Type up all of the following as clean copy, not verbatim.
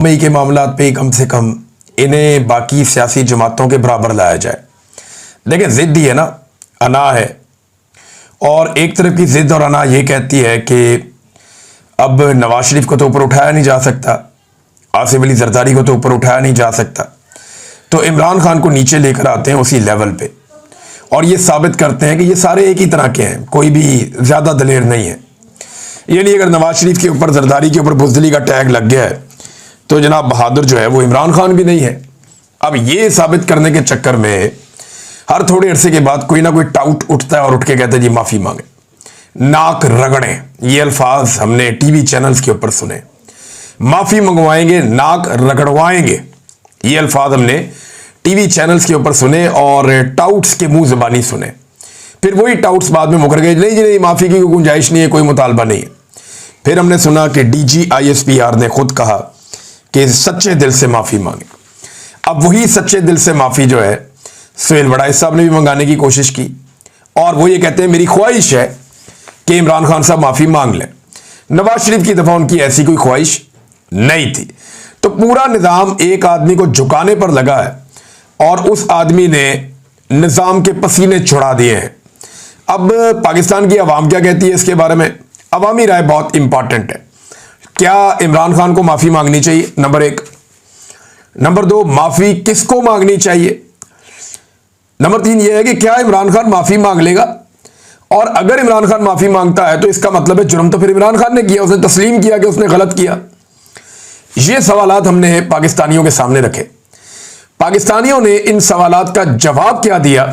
मई के मामलात पे कम से कम इन्हें बाकी सियासी जमातों के बराबर लाया जाए। देखिए जिद ही है ना, अना है, और एक तरफ की जिद और अना ये कहती है कि अब नवाज शरीफ को तो ऊपर उठाया नहीं जा सकता, आसिफ अली जरदारी को तो ऊपर उठाया नहीं जा सकता, तो इमरान खान को नीचे लेकर आते हैं उसी लेवल पे और ये साबित करते हैं कि ये सारे एक ही तरह के हैं, कोई भी ज़्यादा दलेर नहीं है। यानी अगर नवाज शरीफ के ऊपर जरदारी के ऊपर बुज़दिली का टैग लग गया है तो जनाब बहादुर जो है वो इमरान खान भी नहीं है। अब ये साबित करने के चक्कर में हर थोड़े अरसे के बाद कोई ना कोई टाउट उठता है और उठ के कहता है जी माफ़ी मांगे, नाक रगड़ें, ये अल्फाज हमने टीवी चैनल्स के ऊपर सुने। माफ़ी मंगवाएंगे, नाक रगड़वाएंगे, ये अल्फाज हमने टीवी चैनल्स के ऊपर सुने और टाउट्स के मुंह ज़बानी सुने। फिर वही टाउट्स बाद में मुकर गए, नहीं जी नहीं, माफ़ी की कोई गुंजाइश नहीं है, कोई मुतालबा नहीं है। फिर हमने सुना कि DGISPR ने खुद कहा कि सच्चे दिल से माफ़ी मांगे। अब वही सच्चे दिल से माफ़ी जो है सुहेल वड़ाई साहब ने भी मंगाने की कोशिश की और वो ये कहते हैं मेरी ख्वाहिश है कि इमरान खान साहब माफ़ी मांग लें। नवाज शरीफ की दफ़ा उनकी ऐसी कोई ख्वाहिश नहीं थी। तो पूरा निज़ाम एक आदमी को झुकाने पर लगा है और उस आदमी ने निज़ाम के पसीने छुड़ा दिए हैं। अब पाकिस्तान की आवाम क्या कहती है इसके बारे में? अवामी राय बहुत इंपॉर्टेंट है। क्या इमरान खान को माफ़ी मांगनी चाहिए? नंबर 1। नंबर 2, माफ़ी किसको मांगनी चाहिए? नंबर 3 यह है कि क्या इमरान खान माफ़ी मांग लेगा? और अगर इमरान खान माफ़ी मांगता है तो इसका मतलब है जुर्म तो फिर इमरान खान ने किया, उसने तस्लीम किया कि उसने गलत किया। ये सवालात हमने पाकिस्तानियों के सामने रखे। पाकिस्तानियों ने इन सवालात का जवाब क्या दिया,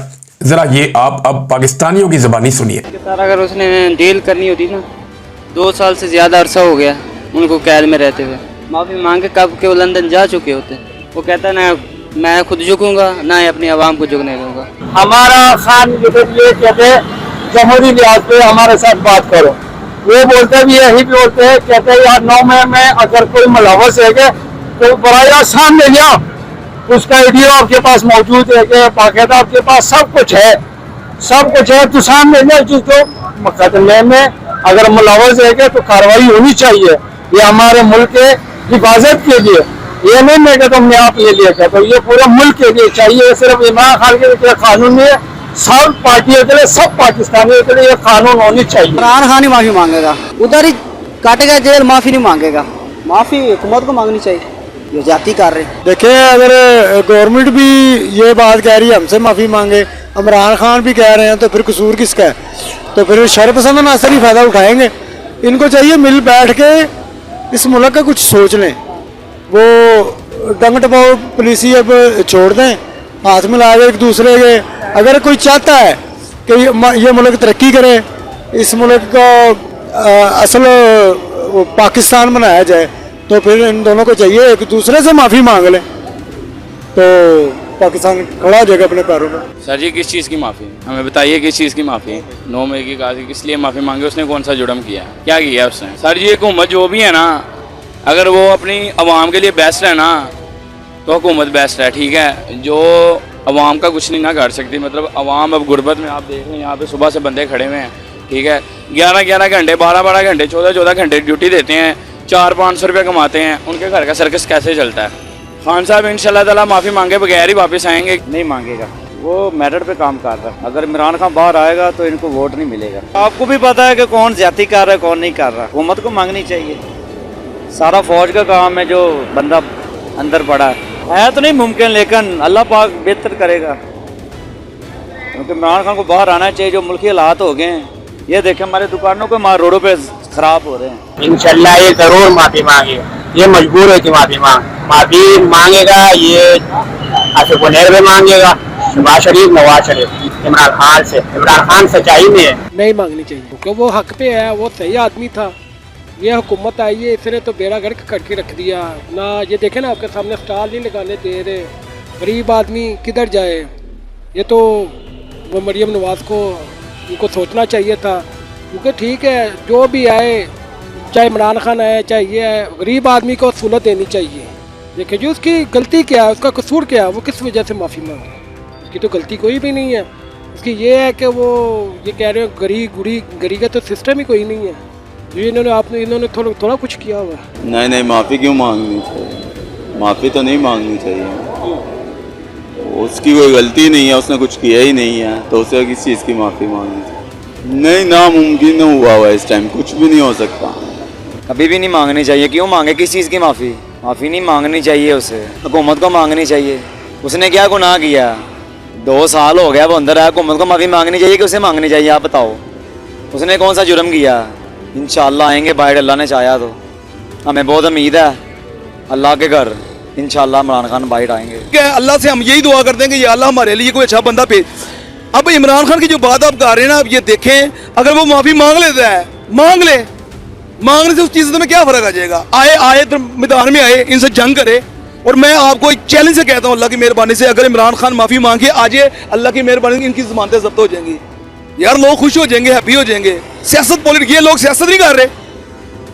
जरा ये आप अब पाकिस्तानियों की ज़बानी सुनिए। अगर उसने डील करनी होती ना, 2 साल से ज़्यादा अरसा हो गया उनको कैद में रहते हुए, माफ़ी मांग के कब के वो लंदन जा चुके होते। वो कहता है ना मैं खुद झुकूंगा ना ही अपनी आवाम को झुकने दूंगा। हमारा खान ये कहते हैं जमहूरी लिहाज पे हमारे साथ बात करो, वो बोलते भी यही भी बोलते हैं, कहते हैं यार 9 मई में अगर कोई मुलव्वस है तो बराया सामने लिया, उसका वीडियो आपके पास मौजूद है कि बाकायदा आपके पास सब कुछ है तो सामने लिया। जिसको मुकदमे में अगर मुलव्वस है तो कार्रवाई होनी चाहिए। ये हमारे मुल्क के हिफाजत के लिए, ये नहीं मैं कहता हमने आप ये लिया, तो ये पूरे मुल्क के लिए चाहिए। सिर्फ इमरान खान के लिए कानून नहीं है, सब पार्टियों के लिए, सब पाकिस्तानियों के लिए ये कानून होनी चाहिए। इमरान खान ही माफ़ी मांगेगा, उधर ही काटेगा जेल, माफ़ी नहीं मांगेगा। माफ़ी हुकूमत को मांगनी चाहिए, ये जाती कर रहे। देखिए अगर गवर्नमेंट भी ये बात कह रही है हमसे माफ़ी मांगे, इमरान खान भी कह रहे हैं, तो फिर कसूर किसका है? तो फिर शरपसंद नासर ही फ़ायदा उठाएंगे। इनको चाहिए मिल बैठ के इस मुल्क का कुछ सोच लें। वो डंग टपाओ पुलिसी अब छोड़ दें, हाथ मिला के एक दूसरे के। अगर कोई चाहता है कि ये मुल्क तरक्की करे, इस मुल्क का असल पाकिस्तान बनाया जाए, तो फिर इन दोनों को चाहिए एक दूसरे से माफ़ी मांग लें, तो पाकिस्तान खड़ा हो जाएगा अपने पैरों पर। सर जी किस चीज़ की माफ़ी, हमें बताइए किस चीज़ की माफ़ी? 9 मई की कहा किस लिए माफ़ी मांगे? उसने कौन सा जुर्म किया, क्या किया उसने? सर जी हुकूमत जो भी है ना, अगर वो अपनी आवाम के लिए बेस्ट है ना तो हुकूमत बेस्ट है, ठीक है। जो आवाम का कुछ नहीं ना कर सकती, मतलब आवाम अब गुर्बत में, आप देख लें यहाँ पे सुबह से बंदे खड़े हुए हैं, ठीक है, 11-11 घंटे 12-12 घंटे 14-14 घंटे ड्यूटी देते हैं, 400-500 रुपये कमाते हैं, उनके घर का सर्कस कैसे चलता है? खान साहब इंशाल्लाह ताला माफ़ी मांगे बगैर ही वापस आएंगे। नहीं मांगेगा, वो मैटर पे काम कर रहा है। अगर इमरान खान बाहर आएगा तो इनको वोट नहीं मिलेगा। आपको भी पता है कि कौन ज्यादती कर रहा है कौन नहीं कर रहा, हुकूमत को मांगनी चाहिए। सारा फौज का काम है, जो बंदा अंदर पड़ा है तो नहीं मुमकिन, लेकिन अल्लाह पाक बेहतर करेगा, क्योंकि इमरान खान को बाहर आना चाहिए। जो मुल्की हालात हो गए हैं, ये देखें हमारे दुकानों के हमारे रोडों पे खराब हो रहे हैं। इंशाल्लाह ये जरूर माफी मांगे, ये मजबूर है कि माफी मांगेगा। ये आसिफ उनैर भी मांगेगा, शहबाज शरीफ, नवाज शरीफ, इमरान खान सच्चाई में है। नहीं मांगनी चाहिए क्योंकि वो हक पे है, वो सही आदमी था। ये हुकूमत आई है, इसने तो बेड़ा गर्क करके रख दिया ना। ये देखे ना आपके सामने स्टॉल नहीं लगाने दे रहे, गरीब आदमी किधर जाए? ये तो वो मरियम नवाज को उनको सोचना चाहिए था, क्योंकि ठीक है जो भी आए, चाहे इमरान खान आए चाहे ये आए, गरीब आदमी को सहूलत देनी चाहिए। देखिए जो उसकी गलती क्या है, उसका कसूर क्या है, वो किस वजह से माफ़ी मांगे? उसकी तो गलती कोई भी नहीं है। उसकी ये है कि वो ये कह रहे हो गरीब का तो सिस्टम ही कोई नहीं है। इन्होंने थोड़ा कुछ किया हुआ है। नहीं माफ़ी क्यों मांगनी चाहिए? माफ़ी तो नहीं मांगनी चाहिए, उसकी कोई गलती नहीं है, उसने कुछ किया ही नहीं है, तो उसे किस चीज़ की माफ़ी मांगनी चाहिए? नहीं, नामुमकिन हुआ हुआ इस टाइम, कुछ भी नहीं हो सकता। कभी भी नहीं मांगनी चाहिए। क्यों मांगे, किस चीज़ की माफ़ी? माफ़ी नहीं मांगनी चाहिए उसे, हुकूमत को मांगनी चाहिए। उसने क्या गुनाह किया? 2 साल हो गया वो अंदर है, हुकूमत को माफ़ी मांगनी चाहिए कि उसे मांगनी चाहिए? आप बताओ, उसने कौन सा जुर्म किया? इंशाल्लाह आएंगे बाहर, अल्लाह ने चाहा तो। हमें बहुत उम्मीद है अल्लाह के घर, इंशाल्लाह इमरान खान बाहर आएंगे। क्या अल्लाह से हम यही दुआ करते हैं कि या अल्लाह हमारे लिए कोई अच्छा बंदा भेज। अब इमरान खान की जो बात आप कर रहे हैं ना, अब ये देखें, अगर वो माफ़ी मांग लेता है, मांग ले, मांगने से उस चीज़ में क्या फ़र्क आ जाएगा? आए तो मैदान में आए, इनसे जंग करे। और मैं आपको एक चैलेंज से कहता हूँ, अल्लाह की मेहरबानी से अगर इमरान खान माफ़ी मांग के आ जाए, अल्लाह की मेहरबानी से इनकी ज़मानतें जब्त हो जाएंगी यार, लोग खुश हो जाएंगे, हैप्पी हो जाएंगे। सियासत पॉलिटिक्स, ये लोग सियासत नहीं कर रहे,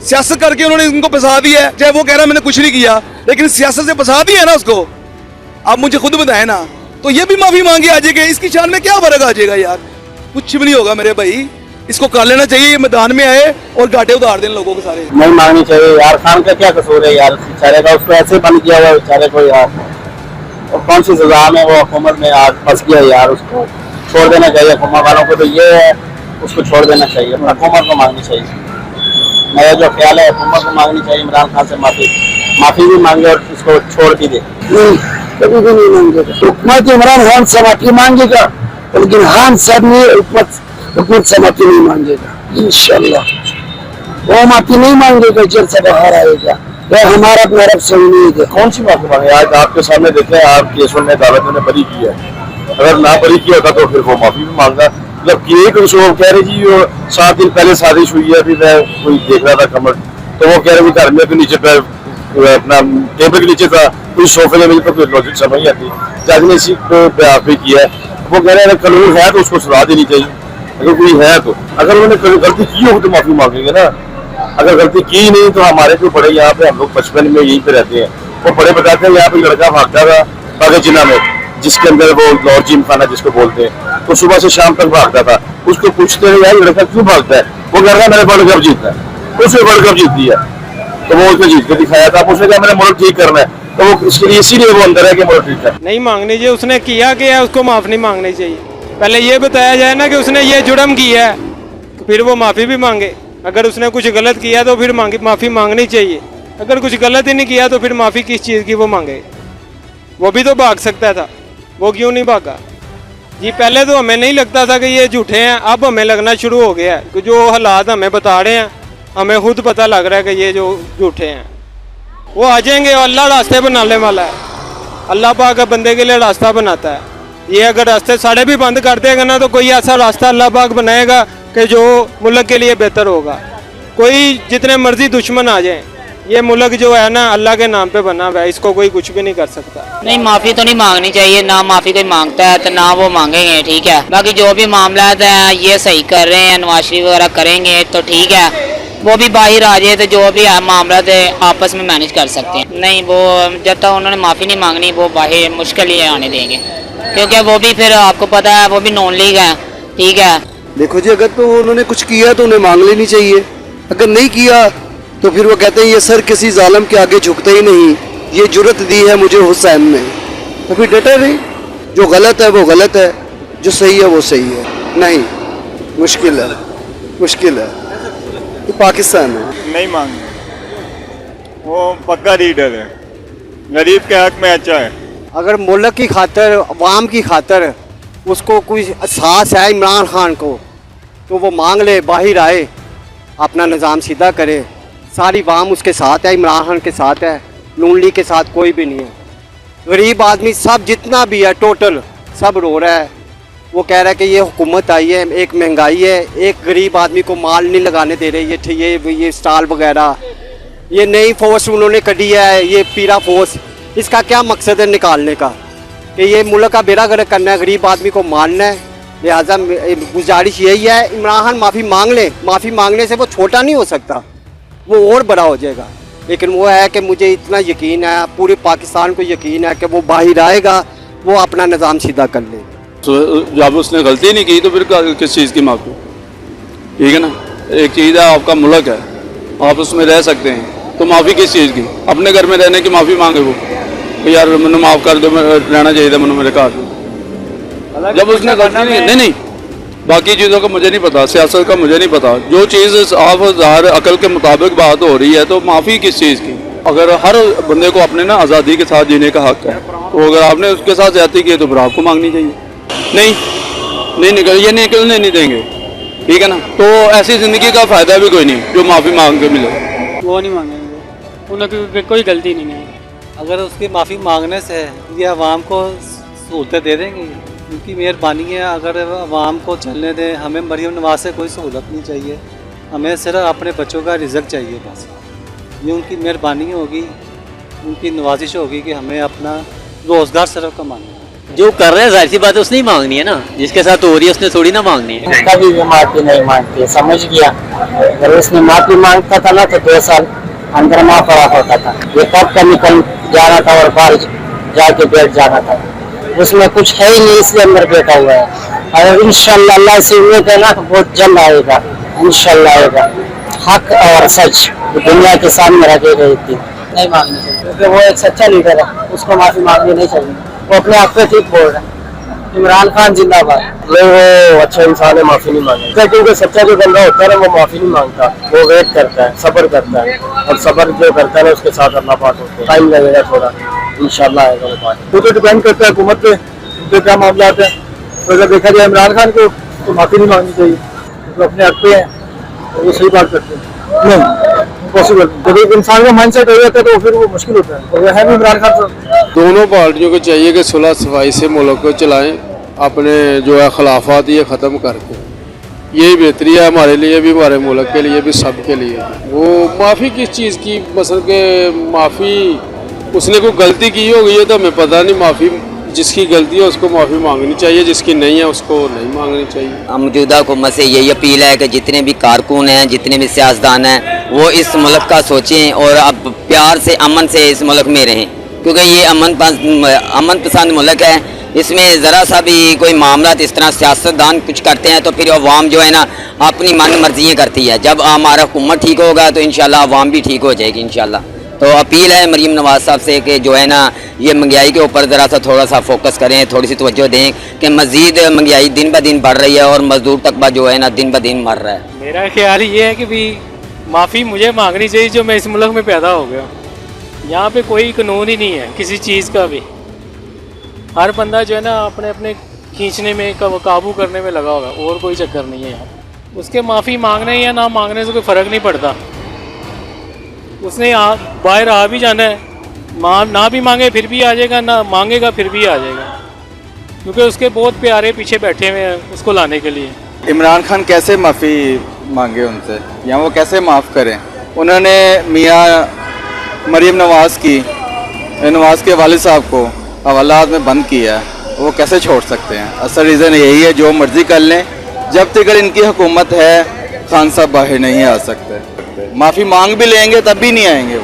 सियासत करके उन्होंने इनको फंसा दिया है। चाहे वो कह रहा है मैंने कुछ नहीं किया, लेकिन सियासत से फंसा दिया है ना उसको। आप मुझे खुद बताएं ना, तो ये भी माफ़ी मांगे आ जाएगा, इसकी शान में क्या फ़र्क आ जाएगा यार? कुछ भी नहीं होगा मेरे भाई, इसको कर लेना चाहिए। ये मैदान में आए और घाटे उतार दें लोगों के सारे। नहीं मांगनी चाहिए यार, खान का क्या कसूर है यार बेचारे का, उसको ऐसे बंद किया हुआ बेचारे को यार, और कौन सी सजा में वो हुकूमत में आज फंस गया यार, उसको छोड़ देना चाहिए। हुकूमत वालों को तो ये है, उसको छोड़ देना चाहिए, हुकूमत को मांगनी चाहिए। मेरा जो ख्याल है हुकूमत को मांगनी चाहिए, इमरान खान से माफ़ी भी मांगे और इसको छोड़ भी दे। कभी भी नहीं मांगेगा हुकूमत, इमरान खान से माफ़ी मांगेगा, लेकिन खान साहब ने हुकूमत से माफ़ी नहीं मांगेगा इंशाल्लाह। वो माफ़ी नहीं मांगेगा, जेल से बाहर आएगा, वह हमारा अपना रब से उम्मीद है। कौन सी माफ़ी मांगे? आज आपके सामने देखें, आप केसों में अदालत ने बरी किया है, अगर ना बरी किया होता तो फिर वो माफ़ी भी मांगा। जब किए कुछ वो कह रहे जी, वो 7 दिन पहले साजिश हुई है, अभी मैं कोई देख रहा था कमर, तो वो कह रहे घर में तो नीचे पे अपना टेबल के नीचे था, कोई सोफे में, मुझे तो कोई लॉजिक समझ नहीं आती। जज ने इसी को भी किया है, वो कह रहे हैं कानून है तो उसको सजा देनी चाहिए, अगर कोई है तो। अगर उन्होंने गलती की होगी तो माफ़ी मांगेंगे ना, अगर गलती की नहीं तो हमारे जो बड़े यहाँ पे, हम लोग बचपन में यहीं पे रहते हैं, वो बड़े बताते हैं यहाँ पे लड़का भागता था बागजिना में, जिसके अंदर वो लॉर जिम खाना जिसको बोलते हैं, तो सुबह से शाम तक भागता था। उसको पूछते हैं यार लड़का क्यों भागता है, वो कह रहा है मैंने वर्ल्ड कप जीतना है, उसने वर्ल्ड कप जीत दिया, तो वो उसने जीत के दिखाया था। उसने कहा मैंने मुल्क ठीक करना है, तो वो इसके लिए इसीलिए वो अंदर है कि मुल्क ठीक है। नहीं मांगनी चाहिए, उसने किया क्या है, उसको माफ़ नहीं मांगनी चाहिए। पहले ये बताया जाए ना कि उसने ये जुर्म किया है, फिर वो माफ़ी भी मांगे। अगर उसने कुछ गलत किया तो फिर माफ़ी मांगनी चाहिए, अगर कुछ गलत ही नहीं किया तो फिर माफ़ी किस चीज़ की वो मांगे? वो भी तो भाग सकता था, वो क्यों नहीं भागा जी? पहले तो हमें नहीं लगता था कि ये झूठे हैं, अब हमें लगना शुरू हो गया है कि जो हालात हमें बता रहे हैं, हमें खुद पता लग रहा है कि ये जो झूठे हैं वो आ जाएंगे। और अल्लाह रास्ते बनाने वाला है, अल्लाह पाक बंदे के लिए रास्ता बनाता है। ये अगर रास्ते सारे भी बंद कर देगा ना, तो कोई ऐसा रास्ता अल्लाह पाक बनाएगा कि जो मुल्क के लिए बेहतर होगा। कोई जितने मर्जी दुश्मन आ जाए, ये मुल्क जो है ना अल्लाह के नाम पे बना हुआ है, इसको कोई कुछ भी नहीं कर सकता। नहीं, माफ़ी तो नहीं मांगनी चाहिए, ना माफ़ी कोई मांगता है तो ना वो मांगेंगे, ठीक है। बाकी जो भी मामला है ये सही कर रहे हैं, नवाज शरीफ वगैरह करेंगे तो ठीक है, वो भी बाहर आ जाए तो जो भी मामला है आपस में मैनेज कर सकते हैं। नहीं, वो जब तक उन्होंने माफ़ी नहीं मांगनी वो बाहर मुश्किल ही आने देंगे, क्योंकि वो भी फिर आपको पता है वो भी नॉन लीग है, ठीक है। देखो जी, अगर तो उन्होंने कुछ किया तो उन्हें मांग लेनी चाहिए, अगर नहीं किया तो फिर वो कहते हैं ये सर किसी जालिम के आगे झुकते ही नहीं, ये जुर्रत दी है मुझे हुसैन ने, तो फिर डटे रही। जो गलत है वो गलत है, जो सही है वो सही है। नहीं, मुश्किल है, मुश्किल है, ये पाकिस्तान है। नहीं मांगना, वो पक्का लीडर है, गरीब के हक में अच्छा है। अगर मुल्क की खातर, अवाम की खातर उसको कोई एहसास है इमरान खान को, तो वो मांग ले, बाहर आए, अपना निज़ाम सीधा करे। सारी अवाम उसके साथ है, इमरान खान के साथ है, नून लीग के साथ कोई भी नहीं है। गरीब आदमी सब जितना भी है टोटल सब रो रहा है। वो कह रहा है कि ये हुकूमत आई है, एक महंगाई है, एक गरीब आदमी को माल नहीं लगाने दे रहे, ये स्टॉल वगैरह, ये नई फोर्स उन्होंने कढ़ी है, ये पीरा फोर्स, इसका क्या मकसद है निकालने का? कि ये मुल्क का बेड़ा गर्क करना है, गरीब आदमी को मारना है। लिहाजा गुजारिश यही है, इमरान खान माफ़ी मांग ले। माफ़ी मांगने से वो छोटा नहीं हो सकता, वो और बड़ा हो जाएगा। लेकिन वो है कि मुझे इतना यकीन है, पूरे पाकिस्तान को यकीन है कि वो बाहर आएगा, वो अपना निज़ाम सीधा कर ले। तो जब उसने गलती नहीं की तो फिर किस चीज़ की माफ़ी? ठीक है ना, एक चीज़ है आपका मुल्क है, आप उसमें रह सकते हैं, तो माफ़ी किस चीज़ की? अपने घर में रहने की माफ़ी मांगे वो। भी यार मैंने माफ़ कर दो, मैं रहना चाहिए था मैंने मेरे घर। जब उसने गलती नहीं बाकी चीज़ों का मुझे नहीं पता, सियासत का मुझे नहीं पता। जो चीज़ आप ज़ाहिर अकल के मुताबिक बात हो रही है तो माफ़ी किस चीज़ की? अगर हर बंदे को अपने ना आज़ादी के साथ जीने का हक है, तो अगर आपने उसके साथ ज्यादती की तो फिर आपको मांगनी चाहिए। ये निकलने नहीं देंगे, ठीक है ना। तो ऐसी ज़िंदगी का फ़ायदा भी कोई नहीं जो माफ़ी मांग के मिले। वो नहीं मांगेंगे, उनकी कोई गलती नहीं है। अगर उसकी माफ़ी मांगने से ये आवाम को सहूलतें दे देंगे, उनकी मेहरबानी है। अगर आवाम को चलने दें, हमें मरीम नवाज से कोई सहूलत नहीं चाहिए, हमें सिर्फ अपने बच्चों का रिज़्क चाहिए बस। ये उनकी मेहरबानी होगी, उनकी नवाजिश होगी कि हमें अपना रोज़गार सिर्फ कमाना है। जो कर रहे हैं जाहिर सी बात है उसने ही मांगनी है ना, जिसके साथ हो रही है उसने थोड़ी ना मांगनी है। कभी भी माफी नहीं मांगती है, समझ गया। अगर उसने माफी मांगता था ना तो 2 साल अंदर माँ पड़ा होता था। ये कब का निकल जाना था और बाहर जाके बैठ जाना था। उसमें कुछ है ही नहीं इसलिए अंदर बैठा हुआ है। और इंशाल्लाह अल्लाह से उम्मीद है ना बहुत जल्द आएगा, इंशाल्लाह आएगा। हक और सच दुनिया के सामने रखेगा एक दिन। नहीं मांगनी चाहिए क्योंकि वो एक सच्चा लीडर है, उसको माफी मांगनी नहीं चाहिए। वो अपने आप पे ठीक बोल रहा है। इमरान खान जिंदाबाद। नहीं, वो अच्छा इंसान है, माफी नहीं मांगेगा क्योंकि सच्चा जो बंदा होता है ना वो माफी नहीं मांगता, वो वेट करता है, सब्र करता है। और सब्र जो करता है ना उसके साथ अल्लाह पाक होते हैं। टाइम लगेगा थोड़ा, इंशाल्लाह आएगा वो बात। तो डिपेंड करता है हुकूमत पे, उनके क्या मामला हैं। तो अगर देखा जाए इमरान खान को तो माफी नहीं मांगनी चाहिए, तो अपने हक पे है, वो सही बात करते हैं। नहीं पॉसिबल, जब एक इंसान का माइंडसेट हो जाता है तो फिर वो मुश्किल होता है। और है भी इमरान खान साहब। दोनों पार्टियों को चाहिए कि सुलह सफाई से मुल्क को चलाएं, अपने जो है खिलाफात ये ख़त्म करके। यही बेहतरी है हमारे लिए भी, हमारे मुल्क के लिए भी, सब के लिए। वो माफ़ी किस चीज़ की, मसल के माफ़ी उसने कोई गलती की होगी ये तो हमें पता नहीं। माफ़ी जिसकी गलती है उसको माफ़ी मांगनी चाहिए, जिसकी नहीं है उसको नहीं मांगनी चाहिए। मौजूदा हुकूमत से यही अपील है कि जितने भी कारकुन हैं, जितने भी सियासतदान हैं, वो इस मुल्क का सोचें और अब प्यार से अमन से इस मुल्क में रहें, क्योंकि ये अमन पसंद मुल्क है। इसमें ज़रा सा भी कोई मामला इस तरह सियासतदान कुछ करते हैं तो फिर अवाम जो है ना अपनी मन मर्जियाँ करती है। जब हमारा हुकूमत ठीक होगा तो इंशाल्लाह अवाम भी ठीक हो जाएगी इंशाल्लाह। तो अपील है मरीम नवाज साहब से कि जो है ना ये महंगाई के ऊपर ज़रा सा थोड़ा सा फोकस करें, थोड़ी सी तवज्जो दें कि मज़ीद महंगाई दिन ब दिन बढ़ रही है और मजदूर तबका जो है ना दिन ब दिन मर रहा है। मेरा ख्याल ये है कि भी माफ़ी मुझे मांगनी चाहिए जो मैं इस मुल्क में पैदा हो गया। यहाँ पे कोई कानून ही नहीं है किसी चीज़ का भी। हर बंदा जो है ना अपने अपने खींचने में काबू करने में लगा होगा, और कोई चक्कर नहीं है यहाँ। उसके माफ़ी मांगने या ना मांगने से कोई फ़र्क नहीं पड़ता। उसने बाहर आ भी जाना है, ना भी मांगे फिर भी आ जाएगा, ना मांगेगा फिर भी आ जाएगा, क्योंकि उसके बहुत प्यारे पीछे बैठे हुए हैं उसको लाने के लिए। इमरान खान कैसे माफ़ी मांगे उनसे, या वो कैसे माफ़ करें? उन्होंने मियाँ मरीम नवाज़ के वालिद साहब को हवालात में बंद किया है, वो कैसे छोड़ सकते हैं? असल रीज़न यही है, जो मर्ज़ी कर लें, जब तक इनकी हुकूमत है खान साहब बाहर नहीं आ सकते। माफ़ी मांग भी लेंगे तब भी नहीं आएंगे वो,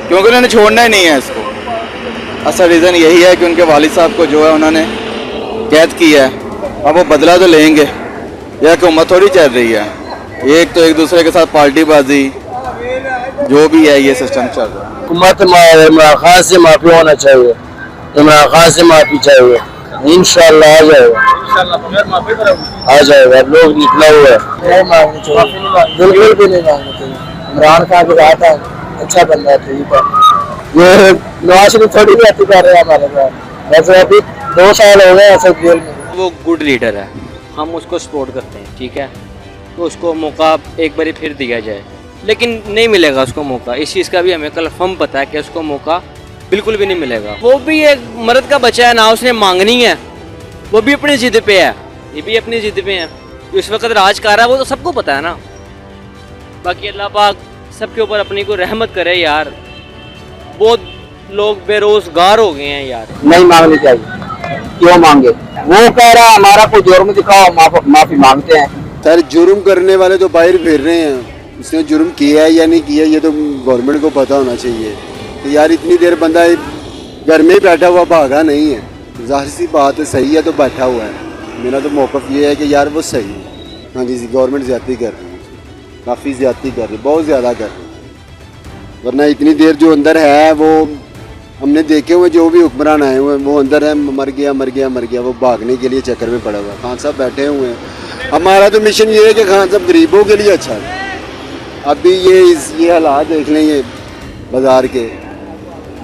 क्योंकि उन्होंने छोड़ना ही नहीं है इसको। असल रीज़न यही है कि उनके वालिद साहब को जो है उन्होंने कैद किया है, अब वो बदला तो लेंगे। यह हुकूमत थोड़ी चल रही है, एक तो एक दूसरे के साथ पार्टीबाजी जो भी है ये सिस्टम चल रहा है। हुकूमत इमरान खान से माफ़ी होना चाहिए, इमरान खान से माफ़ी चाहिए, इंशाल्लाह आ जाएगा, आ जाएगा। लोग निकला हुआ है, नहीं मांगनी चाहिए, बिल्कुल भी नहीं मांगनी चाहिए। इमरान खान की बात है, अच्छा बंदा है, ठीक है। ये नवाज शरीफ थोड़ी भी अति कर रहे हैं हमारे साथ, वैसे अभी 2 साल हो गए ऐसे जेल में। वो गुड लीडर है, हम उसको सपोर्ट करते हैं, ठीक है। तो उसको मौका एक बार फिर दिया जाए, लेकिन नहीं मिलेगा उसको मौका। इस चीज़ का भी हमें कन्फर्म पता है कि उसको मौका बिल्कुल भी नहीं मिलेगा। वो भी एक मर्द का बच्चा है ना, उसने मांगनी है, वो भी अपनी जिद पे है, ये भी अपनी जिद पे है। तो इस वक्त राज कर रहा है वो तो सबको पता है ना। बाकी अल्लाह पाक सबके ऊपर अपनी को रहमत करे यार। बहुत लोग बेरोजगार हो गए हैं यार। नहीं मांगनी चाहिए, क्यों मांगे? वो कह रहा है हमारा कोई जुर्म दिखाओ, माफी मांगते हैं। सर जुर्म करने वाले तो बाहर फिर रहे हैं, उसने जुर्म किया है या नहीं किया ये तो गवर्नमेंट को पता होना चाहिए। तो यार इतनी देर बंदा घर में ही बैठा हुआ भागा नहीं है, जाहिर सी बात है, सही है तो बैठा हुआ है। मेरा तो मौक़िफ़ ये है कि यार वो सही है। हाँ जी, गवर्नमेंट ज़्यादती कर रही है, काफ़ी ज़्यादती कर रही है, बहुत ज़्यादा कर रही है। वरना इतनी देर जो अंदर है वो हमने देखे हुए जो भी हुक्मरान आए हुए हैं वो अंदर है, मर गया मर गया मर गया, वो भागने के लिए चक्कर में पड़ा हुआ है। खान साहब बैठे हुए हैं। हमारा तो मिशन ये है कि खान साहब गरीबों के लिए अच्छा है। अभी ये हालात देख लें ये बाज़ार के,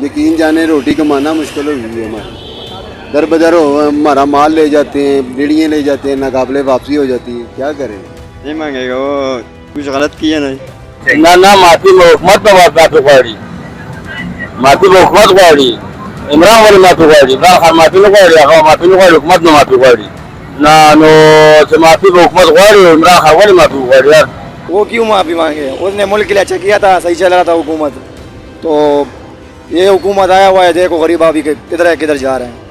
यकीन जाने रोटी कमाना मुश्किल हो गई है हमारी। दर बदर हो हमारा माल ले जाते हैं, रेड़ियाँ ले जाते हैं, नाकाबले वापसी हो जाती है, क्या करें। नहीं मांगेगा, वो कुछ गलत किया नहीं ना माफी हुकूमत माफी पड़ी, माफी हुकूमत पड़ी, इमरान वाली माफी पड़ी, इमरान खान माफी पड़ी, माफी पड़ी, हुकूमत ने माफी पड़ी ना नो से माफी हुकूमत पड़ी, इमरान खान वाली माफी पड़ी। यार वो क्यों माफी मांगे? उसने मुल्क के लिए अच्छा किया था, सही चल रहा था हुकूमत। तो ये हुकूमत आया हुआ है, देखो गरीब आदमी के किधर जा रहे हैं।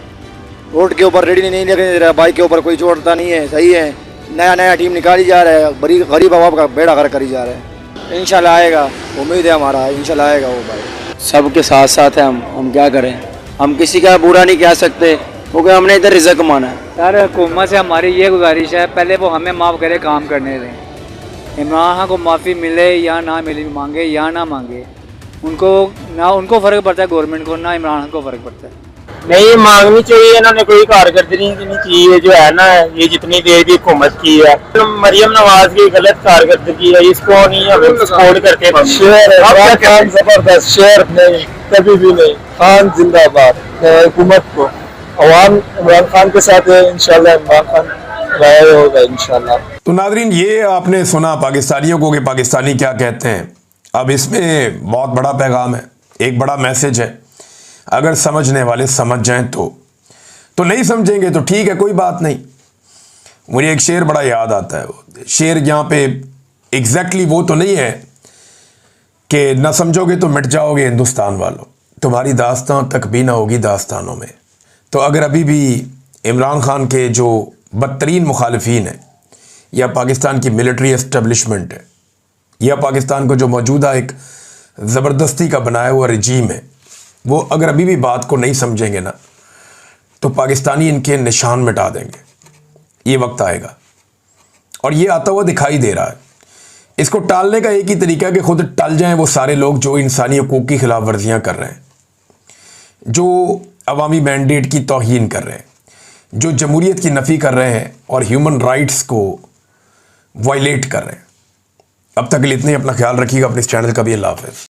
रोड के ऊपर रेडी नहीं लगे रहा, बाइक के ऊपर कोई छोड़ता नहीं है, सही है। नया टीम निकाली जा रहा है, गरीब आवाम का बेड़ा गर्क करी जा रहा है। इंशाल्लाह आएगा, उम्मीद है हमारा, इंशाल्लाह आएगा वो भाई। सबके साथ साथ है हम क्या करें, हम किसी का बुरा नहीं कह सकते क्योंकि हमने इधर रिज़्क़ कमाना है। सर हुकूमत से हमारी ये गुजारिश है, पहले वो हमें माफ़ करे, काम करने दें। इमरान खान को माफ़ी मिले या ना मिले, मांगे या ना मांगे, उनको फ़र्क पड़ता है, गवर्नमेंट को ना इमरान खान को फ़र्क पड़ता है। नहीं मांगनी चाहिए, इन्होंने कोई कारकर्दगी नहीं की है जो है ना, ये जितनी देर की हुकूमत की है। तो मरियम नवाज की गलत कारकर्दगी है, इसको नहीं हमें सपोर्ट करके खान जबरदस्त शेर नहीं, कभी भी नहीं। खान जिंदाबाद, हुकूमत को अवाम इमरान खान के साथ है, इंशाल्लाह इमरान खान राय होगा इंशाल्लाह। तो नादरीन, ये आपने सुना पाकिस्तानियों को कि पाकिस्तानी क्या कहते हैं। अब इसमें बहुत बड़ा पैगाम है, एक बड़ा मैसेज है। अगर समझने वाले समझ जाएं तो नहीं समझेंगे तो ठीक है, कोई बात नहीं। मुझे एक शेर बड़ा याद आता है। वो शेर यहाँ पे एग्जैक्टली वो तो नहीं है कि ना समझोगे तो मिट जाओगे हिंदुस्तान वालों, तुम्हारी दास्तां तक भी ना होगी दास्तानों में। तो अगर अभी भी इमरान खान के जो बदतरीन मुखालिफिन हैं, या पाकिस्तान की मिलिट्री एस्टेब्लिशमेंट है, या पाकिस्तान को जो मौजूदा एक ज़बरदस्ती का बनाया हुआ रजीम है, वो अगर अभी भी बात को नहीं समझेंगे ना, तो पाकिस्तानी इनके निशान मिटा देंगे। ये वक्त आएगा और ये आता हुआ दिखाई दे रहा है। इसको टालने का एक ही तरीका है कि खुद टल जाएं वो सारे लोग जो इंसानी हकूक़ की खिलाफ वर्जियाँ कर रहे हैं, जो अवामी मैंडेट की तौहीन कर रहे हैं, जो जमहूरियत की नफ़ी कर रहे हैं और ह्यूमन राइट्स को वायलेट कर रहे हैं। अब तक के लिए इतने, अपना ख्याल रखिएगा, अपने इस चैनल का भी। अल्लाह हाफ़िज़।